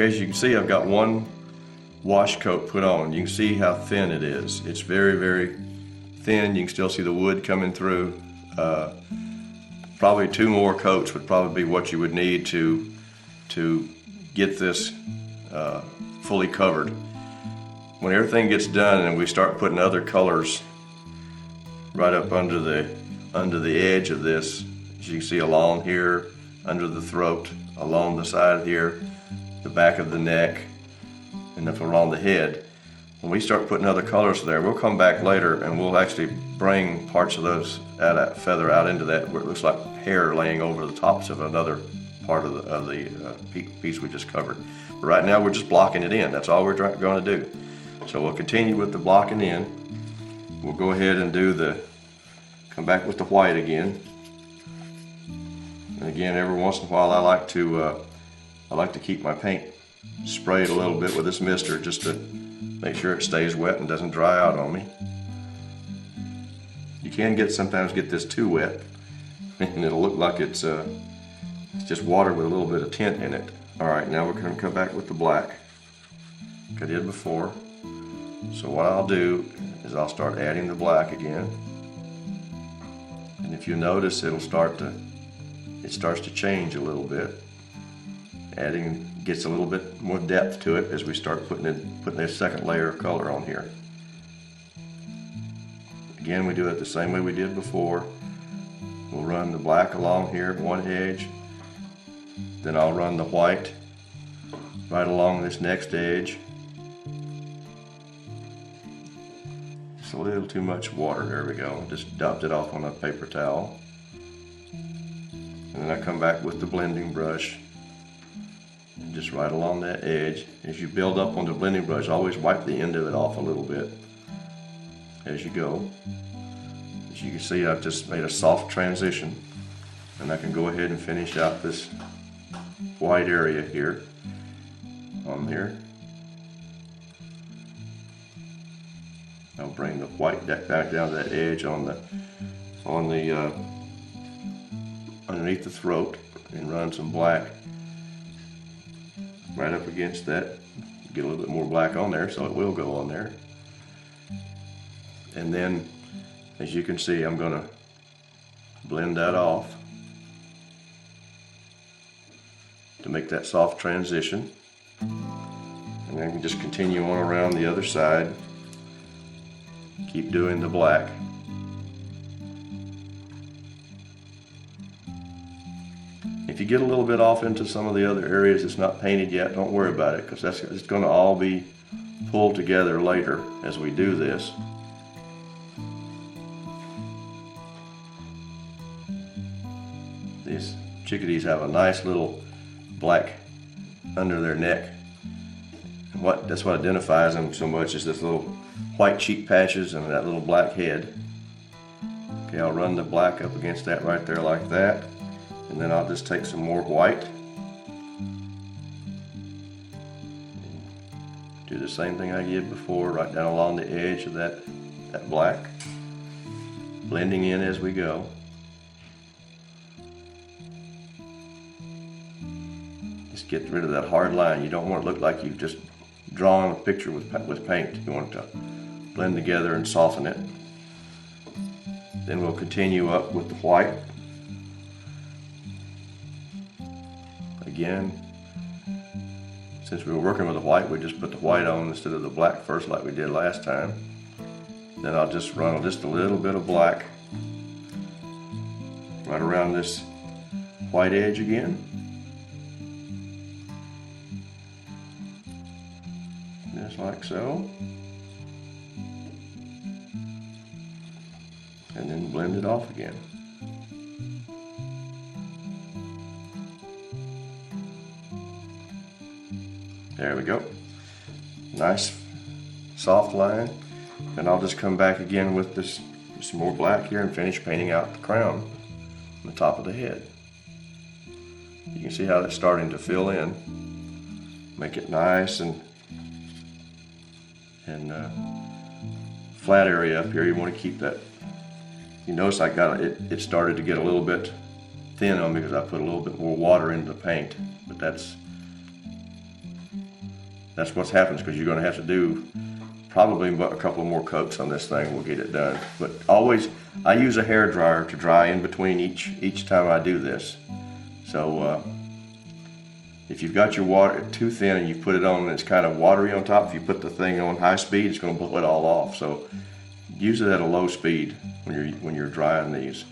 Okay, as you can see, I've got one wash coat put on. You can see how thin it is. It's very, very thin. You can still see the wood coming through. Probably 2 more coats would probably be what you would need to get this fully covered. When everything gets done and we start putting other colors right up under the edge of this, as you can see along here, under the throat, along the side here, the back of the neck, and then around the head. When we start putting other colors there, we'll come back later and we'll actually bring parts of those feather out into that where it looks like hair laying over the tops of another part of the piece we just covered. But right now we're just blocking it in. That's all we're going to do. So we'll continue with the blocking in. We'll go ahead and come back with the white again. And again, every once in a while I like to keep my paint sprayed a little bit with this mister just to make sure it stays wet and doesn't dry out on me. You can sometimes get this too wet and it'll look like it's just water with a little bit of tint in it. Alright, now we're going to come back with the black like I did before. So what I'll do is I'll start adding the black again. And if you notice, it starts to change a little bit. Gets a little bit more depth to it as we start putting a second layer of color on here. Again, we do it the same way we did before. We'll run the black along here at one edge, then I'll run the white right along this next edge. Just a little too much water, there we go. Just dumped it off on a paper towel. And then I come back with the blending brush. Just right along that edge. As you build up on the blending brush, always wipe the end of it off a little bit as you go. As you can see, I've just made a soft transition, and I can go ahead and finish out this white area here on here. I'll bring the white back down to that edge on the underneath the throat and run some black right up against that. Get a little bit more black on there, so it will go on there. And then, as you can see, I'm going to blend that off to make that soft transition. And then just continue on around the other side. Keep doing the black. If you get a little bit off into some of the other areas that's not painted yet, don't worry about it, because it's going to all be pulled together later as we do this. These chickadees have a nice little black under their neck. That's what identifies them so much, is this little white cheek patches and that little black head. Okay, I'll run the black up against that right there like that. And then I'll just take some more white. Do the same thing I did before, right down along the edge of that black. Blending in as we go. Just get rid of that hard line. You don't want it to look like you've just drawn a picture with paint. You want it to blend together and soften it. Then we'll continue up with the white. Again, since we were working with the white, we just put the white on instead of the black first like we did last time. Then I'll just run just a little bit of black right around this white edge again. Just like so. And then blend it off again. There we go. Nice soft line. And I'll just come back again with some more black here and finish painting out the crown on the top of the head. You can see how that's starting to fill in. Make it nice and flat area up here. You want to keep that. You notice I got it started to get a little bit thin on me because I put a little bit more water into the paint, but that's that's what happens, because you're going to have to do probably a couple more coats on this thing. We'll get it done. But always, I use a hair dryer to dry in between each time I do this. So if you've got your water too thin and you put it on and it's kind of watery on top, if you put the thing on high speed, it's going to blow it all off. So use it at a low speed when you're drying these.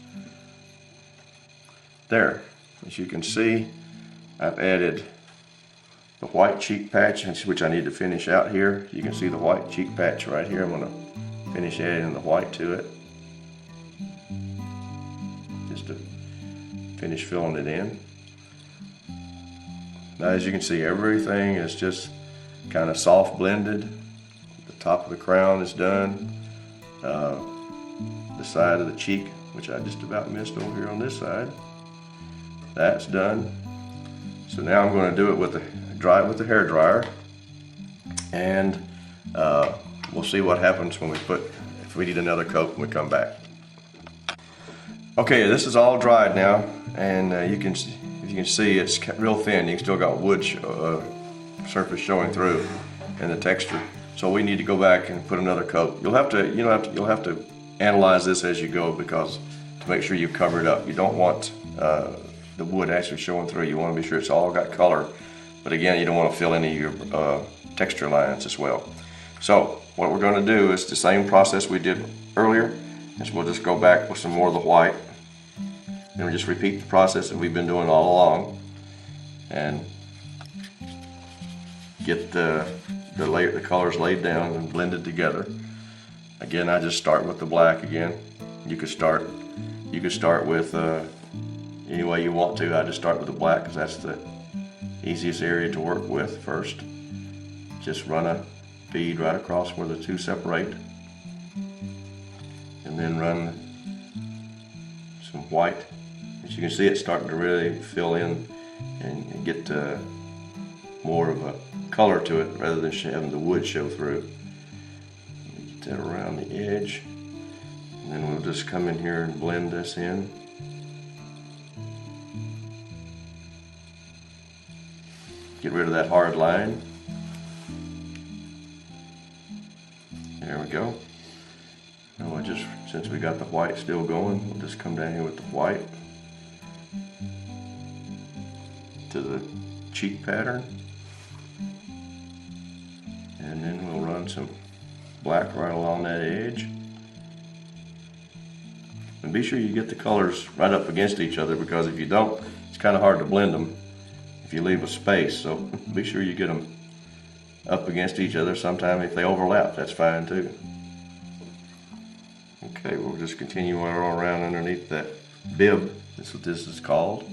There, as you can see, I've added the white cheek patch, which I need to finish out here. You can see the white cheek patch right here. I'm going to finish adding the white to it, just to finish filling it in. Now, as you can see, everything is just kind of soft blended. The top of the crown is done. The side of the cheek, which I just about missed over here on this side, that's done. So now I'm going to do it dry it with the hair dryer, and we'll see what happens when if we need another coat when we come back. Okay, this is all dried now, and you can see it's real thin. You still got wood surface showing through and the texture. So we need to go back and put another coat. You'll have to analyze this as you go, because to make sure you cover it up. You don't want the wood actually showing through. You want to be sure it's all got color. But again, you don't want to fill any of your texture lines as well. So what we're going to do is the same process we did earlier. Is we'll just go back with some more of the white. And we just repeat the process that we've been doing all along, and get the colors laid down and blended together. Again, I just start with the black again. You could start with any way you want to. I just start with the black because that's the easiest area to work with first. Just run a bead right across where the two separate, and then run some white. As you can see, it's starting to really fill in and get more of a color to it rather than having the wood show through. Get that around the edge, and then we'll just come in here and blend this in. Get rid of that hard line. There we go. Now since we got the white still going, we'll just come down here with the white to the cheek pattern, and then we'll run some black right along that edge. And be sure you get the colors right up against each other, because if you don't, it's kind of hard to blend them if you leave a space. So be sure you get them up against each other. Sometimes if they overlap, that's fine too. Okay, we'll just continue on around underneath that bib. That's what this is called.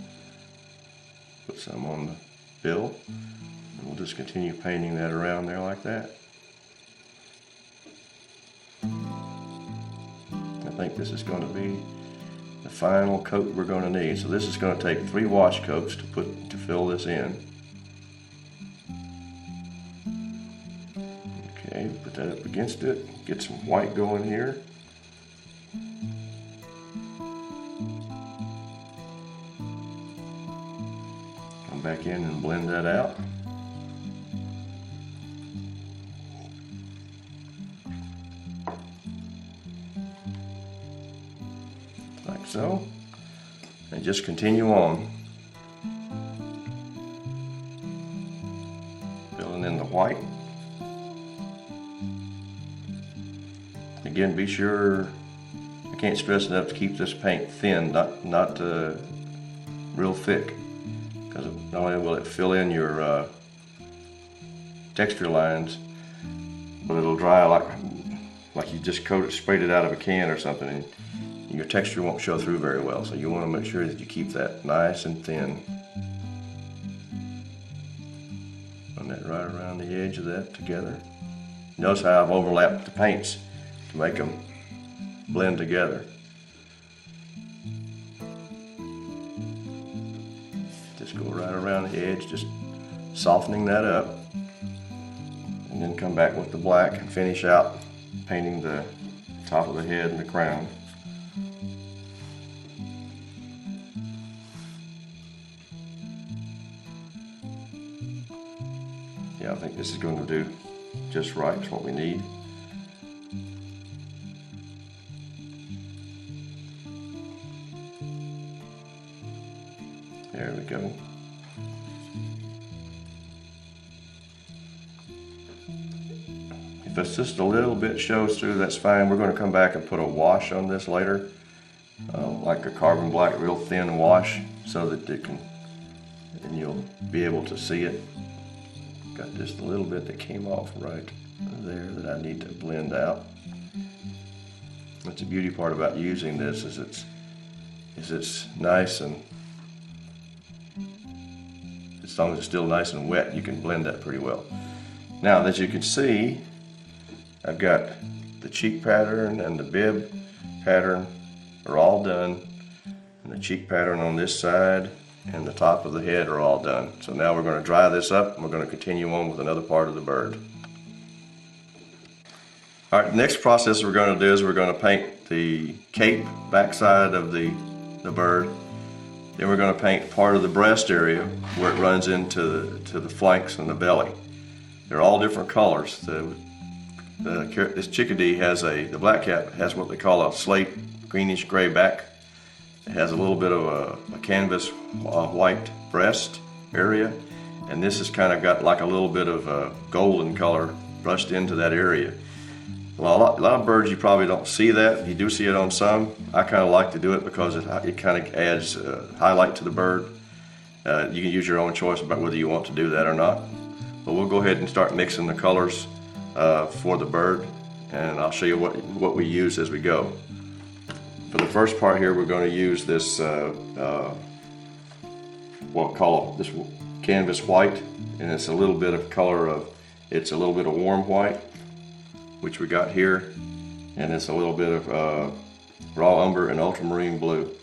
Put some on the bill, and we'll just continue painting that around there like that. I think this is going to be the final coat we're going to need. So this is going to take 3 wash coats to fill this in. Okay, put that up against it. Get some white going here. Come back in and blend that out. Like so. And just continue on. Filling in the white. Again, be sure, I can't stress enough to keep this paint thin, not real thick, because not only will it fill in your texture lines, but it'll dry like you just sprayed it out of a can or something, and your texture won't show through very well. So you want to make sure that you keep that nice and thin. Run that right around the edge of that together. Notice how I've overlapped the paints to make them blend together. Just go right around the edge, just softening that up, and then come back with the black and finish out painting the top of the head and the crown. Yeah, I think this is going to do just right. It's what we need. There we go. If it's just a little bit shows through, that's fine. We're going to come back and put a wash on this later, like a carbon black, real thin wash, so that it can, and you'll be able to see it. Got just a little bit that came off right there that I need to blend out. That's the beauty part about using this, is it's nice, and as long as it's still nice and wet, you can blend that pretty well. Now, as you can see, I've got the cheek pattern and the bib pattern are all done, and the cheek pattern on this side and the top of the head are all done. So now we're going to dry this up, and we're going to continue on with another part of the bird. All right, the next process we're going to do is we're going to paint the cape backside of the bird. Then we're going to paint part of the breast area where it runs into the flanks and the belly. They're all different colors. This chickadee has the black cap has what they call a slate greenish gray back. It has a little bit of a canvas white breast area, and this has kind of got like a little bit of a golden color brushed into that area. Well, a lot of birds you probably don't see that. You do see it on some. I kind of like to do it because it kind of adds highlight to the bird. You can use your own choice about whether you want to do that or not. But we'll go ahead and start mixing the colors for the bird, and I'll show you what we use as we go. For the first part here, we're going to use this we'll call this canvas white, and it's a little bit of color it's a little bit of warm white, which we got here, and it's a little bit of raw umber and ultramarine blue.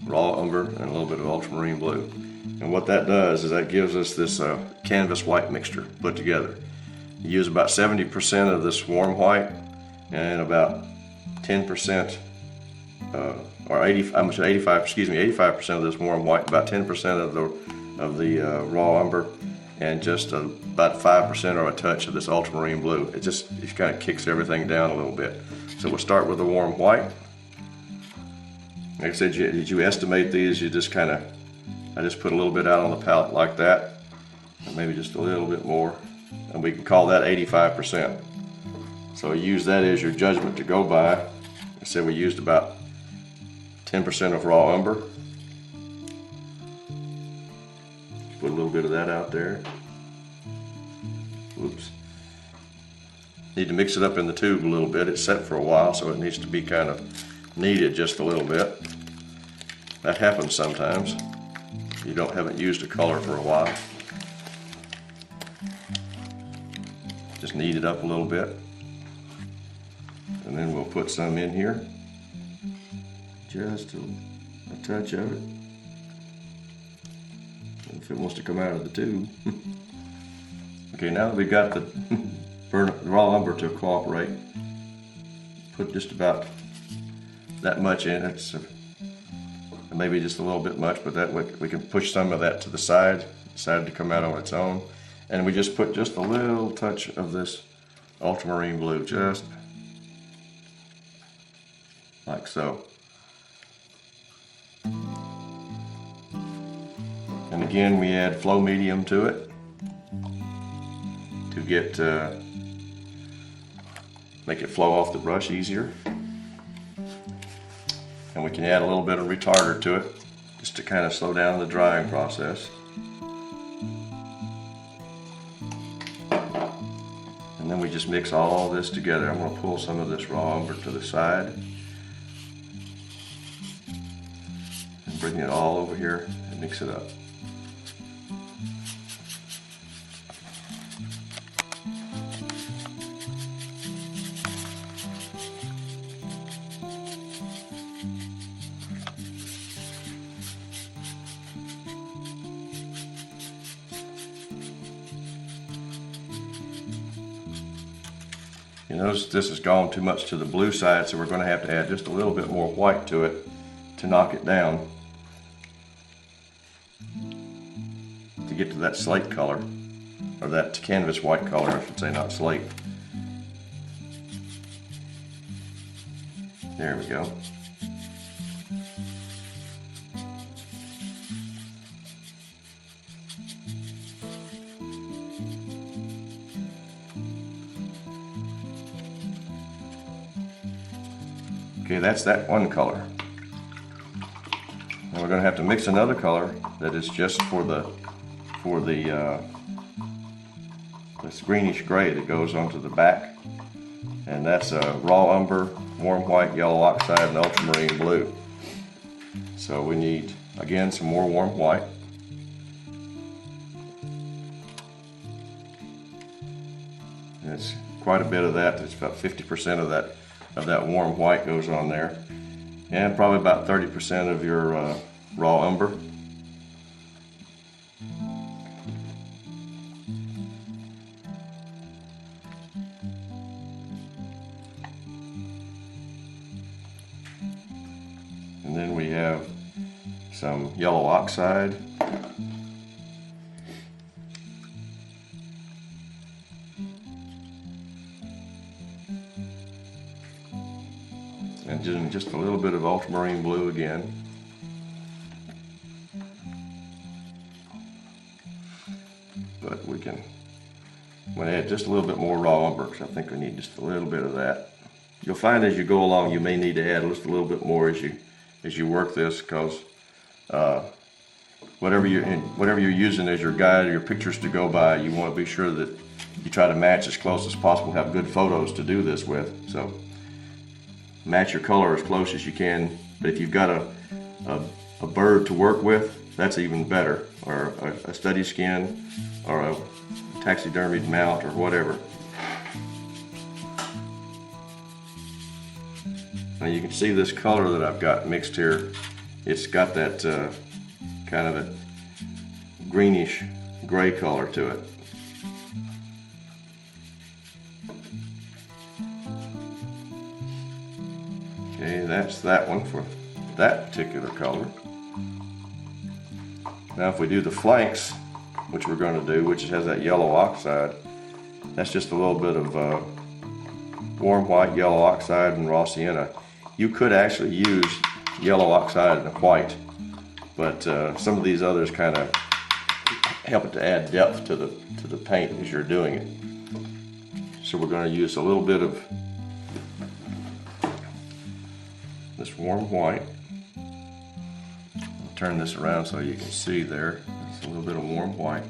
Raw umber and a little bit of ultramarine blue. And what that does is that gives us this canvas white mixture put together. You use about 70% of this warm white and about 10%, or 85% of this warm white, about 10% of the raw umber, and just about 5% or a touch of this ultramarine blue. It kind of kicks everything down a little bit. So we'll start with the warm white. Like I said, you estimate these, I just put a little bit out on the palette like that, and maybe just a little bit more, and we can call that 85%. So use that as your judgment to go by. I said we used about 10% of raw umber. Put a little bit of that out there. Whoops. Need to mix it up in the tube a little bit. It's set for a while, so it needs to be kind of kneaded just a little bit. That happens sometimes. You haven't used a color for a while. Just knead it up a little bit. And then we'll put some in here. Just a touch of it. If it wants to come out of the tube. Okay, now that we've got the raw umber to cooperate, put just about that much in. It's maybe just a little bit much, but that way we can push some of that to the side, decide to come out on its own. And we just put just a little touch of this ultramarine blue, just like so. And again, we add flow medium to it to get make it flow off the brush easier. And we can add a little bit of retarder to it just to kind of slow down the drying process. And then we just mix all this together. I'm going to pull some of this raw umber to the side and bring it all over here and mix it up. You notice this has gone too much to the blue side, so we're going to have to add just a little bit more white to it to knock it down to get to that slate color. or that canvas white color, I should say, not slate. There we go. Okay, that's that one color. Now we're going to have to mix another color that is just for this greenish gray that goes onto the back, and that's raw umber, warm white, yellow oxide, and ultramarine blue. So we need, again, some more warm white. And it's quite a bit of that. It's about 50% of that warm white goes on there, and probably about 30% of your raw umber. And then we have some yellow oxide. And then just a little bit of ultramarine blue again. But we can add just a little bit more raw umber, because I think we need just a little bit of that. You'll find as you go along you may need to add just a little bit more as you work this, because whatever you're using as your guide or your pictures to go by, you want to be sure that you try to match as close as possible, have good photos to do this with. So match your color as close as you can. But if you've got a bird to work with, that's even better, or a study skin, or a taxidermied mount, or whatever. Now you can see this color that I've got mixed here. It's got that kind of a greenish gray color to it. Okay, that's that one for that particular color. Now if we do the flanks, which we're going to do, which has that yellow oxide, that's just a little bit of warm white, yellow oxide, and raw sienna. You could actually use yellow oxide and white, but some of these others kind of help it to add depth to the paint as you're doing it. So we're going to use a little bit of this warm white. I'll turn this around so you can see there. It's a little bit of warm white.